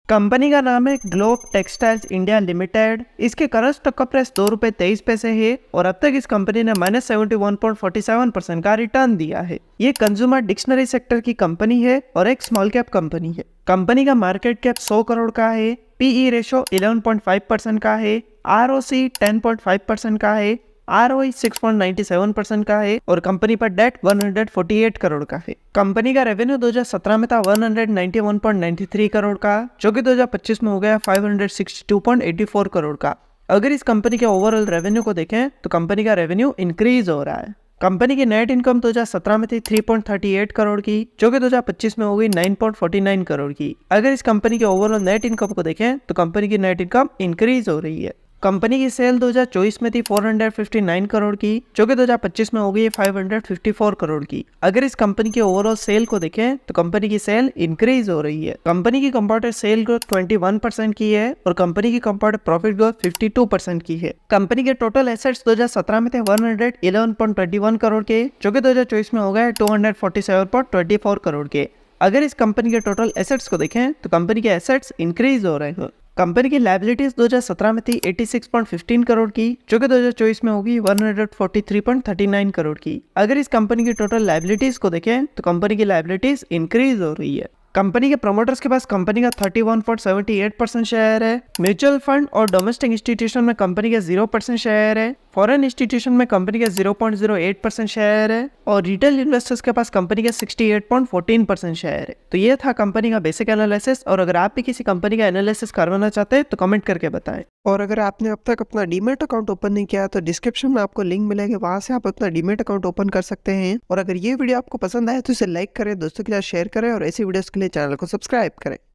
Company का नाम है ग्लोब टेक्सटाइल्स इंडिया लिमिटेड। इसके करंट स्टॉक का प्राइस ₹2.23 है और अब तक इस कंपनी ने -71.47% का रिटर्न दिया है। ये कंज्यूमर डिक्शनरी सेक्टर की कंपनी है और एक स्मॉल कैप कंपनी है। कंपनी का मार्केट कैप 100 करोड़ का है, पीई रेशो 11.5% का है, आरओसी 10.5% का है, ROE 6.97% का है और कंपनी पर डेट 148 करोड़ का है। कंपनी का रेवेन्यू 2017 में था 191.93 करोड़ का, जो कि 2025 में हो गया 562.84 करोड़ का। अगर इस कंपनी के ओवरऑल रेवेन्यू को देखें तो कंपनी का रेवेन्यू इंक्रीज हो रहा है। कंपनी की नेट इनकम 2017 में थी 3.38 करोड़ की, जो कि 2025 में हो गई 9.49 करोड़ की। अगर इस कंपनी के ओवरऑल नेट इनकम को देखें तो कंपनी की नेट इनकम इंक्रीज हो रही है। कंपनी की सेल 2024 में थी 459 करोड़ की, जो कि 2025 में हो गई 554 करोड़ की। अगर इस कंपनी के ओवरऑल सेल को देखें तो कंपनी की सेल इंक्रीज हो रही है। कंपनी की कंपाउंडेड सेल ग्रोथ 21% की है और कंपनी की कंपाउंडेड प्रॉफिट ग्रोथ 52% की है। कंपनी के टोटल एसेट्स 2017 में थे 111.21 करोड़ के, जो कि 2024 में हो गए 247.24 करोड़ के। अगर इस कंपनी के टोटल एसेट्स को देखें तो कंपनी के एसेट्स इंक्रीज हो रहे हैं। कंपनी की लायबिलिटीज 2017 में थी 86.15 करोड़ की, जो कि 2024 में होगी 143.39 करोड़ की। अगर इस कंपनी की टोटल लायबिलिटीज को देखें तो कंपनी की लायबिलिटीज इंक्रीज हो रही है। कंपनी के प्रमोटर्स के पास कंपनी का 31.78% शेयर है। म्यूचुअल फंड और डोमेस्टिक इंस्टीट्यूशन में कंपनी का 0% शेयर है। फॉरेन इंस्टीट्यूशन में कंपनी का 0.08% शेयर है और रिटेल इन्वेस्टर्स के पास कंपनी का 68.14% शेयर है। तो ये था कंपनी का बेसिक एनालिसिस। और अगर आप भी किसी कंपनी का एनालिसिस करवाना चाहते हैं तो कमेंट करके बताएं। और अगर आपने अब तक अपना डीमैट अकाउंट ओपन नहीं किया तो डिस्क्रिप्शन में आपको लिंक मिलेगा, वहां से आप अपना डीमैट अकाउंट ओपन कर सकते हैं। और अगर ये वीडियो आपको पसंद आए तो इसे लाइक करें, दोस्तों के साथ शेयर करें और ऐसी वीडियोस के लिए चैनल को सब्सक्राइब करें।